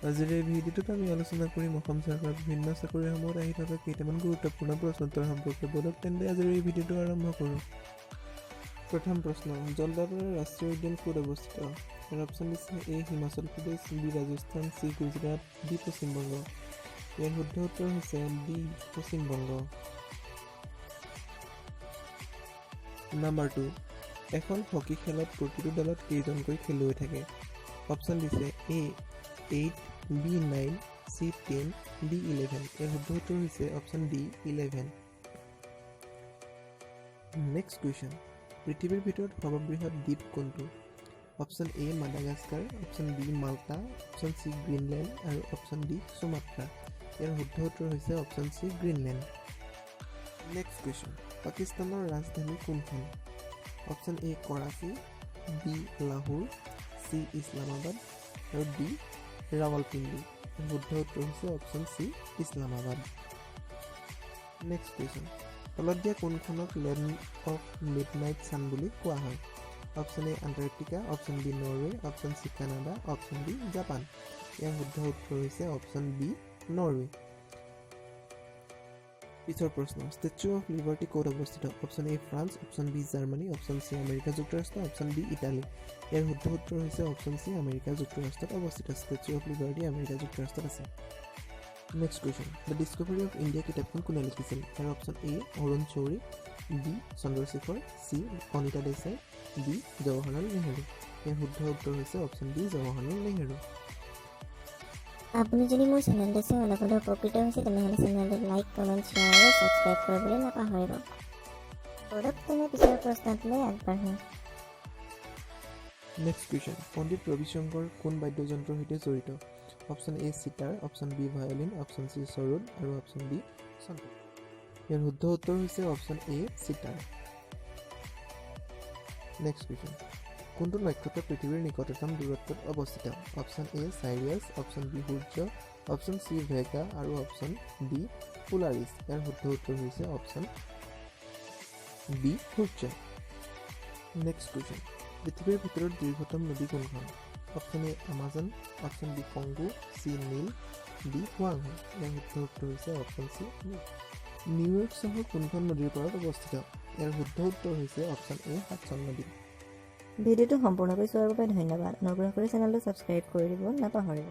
আজিৰ এই ভিডিঅ'টোত আমি আলোচনা কৰিম অসম চৰকাৰৰ বিভিন্ন চাকৰিসমূহত আহি থকা কেইটামান গুৰুত্বপূৰ্ণ প্ৰশ্নোত্তৰ সম্পৰ্কে। বলক তেন্তে আজিৰ এই ভিডিঅ'টো আৰম্ভ কৰোঁ। প্ৰথম প্ৰশ্ন, জলদাপাৰা ৰাষ্ট্ৰীয় উদ্যান ক'ত অৱস্থিত? ইয়াৰ অপশ্যন দিছে A Himachal Pradesh, B Rajasthan, C Gujarat, D Paschimbanga. ইয়াৰ শুদ্ধ উত্তৰ হৈছে ডি পশ্চিমবংগ। নাম্বাৰ 2, এখন হকী খেলত প্ৰতিটো দলত কেইজনকৈ খেলুৱৈ থাকে? অপশ্যন দিছে এ 8, বি 9, চি 10, ডি 11। ইয়াৰ শুদ্ধ উত্তৰ হৈছে অপশ্যন ডি 11। নেক্সট কুৱেশ্যন, পৃথিৱীৰ ভিতৰত সৰ্ববৃহৎ দ্বীপ কোনটো? Option A Madagascar, option B Malta, option C Greenland আৰু অপশ্যন ডি সুমাত্ৰা। ইয়াৰ শুদ্ধ উত্তৰ হৈছে option C Greenland. Next question, পাকিস্তানৰ ৰাজধানী কোনখন? Option A Karachi, B Lahore, C Islamabad আৰু ডি ৰাৱালপিণ্ডি। শুদ্ধ উত্তৰ হৈছে option C Islamabad. Next question, তলত দিয়া কোনখনক লেণ্ড অফ মিডনাইট ছান বুলি কোৱা হয়? Option A Antarctica, option B Norway, option C Canada, option D Japan. ইয়াৰ শুদ্ধ উত্তৰ হৈছে অপশ্যন বি নৰৱে। পিছৰ প্ৰশ্ন, ষ্টেচু অফ লিবাৰ্টি ক'ত অৱস্থিত? Option A France, option B জাৰ্মানী, অপশ্যন চি আমেৰিকা যুক্তৰাষ্ট্ৰ, অপশ্যন ডি ইটালী। ইয়াৰ শুদ্ধ উত্তৰ হৈছে অপশ্যন চি আমেৰিকা যুক্তৰাষ্ট্ৰত অৱস্থিত। ষ্টেচু অফ লিবাৰ্টি আমেৰিকা যুক্তৰাষ্ট্ৰত আছে। Next question, the discovery of India কিতাপখন কোনে লিখিছিল? ইয়াৰ option A Arun Shourie, B Chandrashekhar, C Anita Desai, D Jawaharlal Nehru. ইয়াৰ শুদ্ধ উত্তৰ হৈছে অপশ্যন ডি জৱাহৰলাল নেহেৰু। আপুনি যদি মোৰ চেনেলটো চাই অলপ হ'লেও উপকৃত হৈছে তেনেহ'লে চেনেলটো লাইক, কমেণ্ট, শ্বেয়াৰ আৰু ছাবস্ক্ৰাইব কৰিবলৈ নাপাহৰিব। বলক তেনে পিছৰ প্ৰশ্নটোলৈ আগবাঢ়ো। নেক্সট কুৱেশ্যন, পণ্ডিত ৰবিশংকৰ কোন বাদ্যযন্ত্ৰৰ সৈতে জড়িত? Option A sitar, option B violin, option C sarod আৰু অপশ্যন ডি চন্দ্ৰ। ইয়াৰ শুদ্ধ উত্তৰ হৈছে option A sitar. Next question, কোনটো নক্ষত্ৰ পৃথিৱীৰ নিকটতম দূৰত্বত অৱস্থিত? Option A Sirius, option B সূৰ্য, অপশ্যন চি ভেগা আৰু অপশ্যন ডি পোলাৰিছ। ইয়াৰ শুদ্ধ উত্তৰ হৈছে অপশ্যন বি সূৰ্য। নেক্সট কুৱেশ্যন, পৃথিৱীৰ ভিতৰত দীৰ্ঘতম নদী কোনখন? Option A Amazon, option B Congo, C Nile, D হুৱাংহো। ইয়াৰ শুদ্ধ উত্তৰ হৈছে অপশ্যন চি নীল। নিউয়ৰ্ক চহৰ কোনখন নদীৰ পাৰত অৱস্থিত? ইয়াৰ শুদ্ধ উত্তৰ হৈছে অপশ্যন এ হাডছন নদী। ভিডিঅ'টো সম্পূৰ্ণকৈ চোৱাৰ বাবে ধন্যবাদ। অনুগ্ৰহ কৰি চেনেলটো ছাবস্ক্ৰাইব কৰি দিব নাপাহৰিব।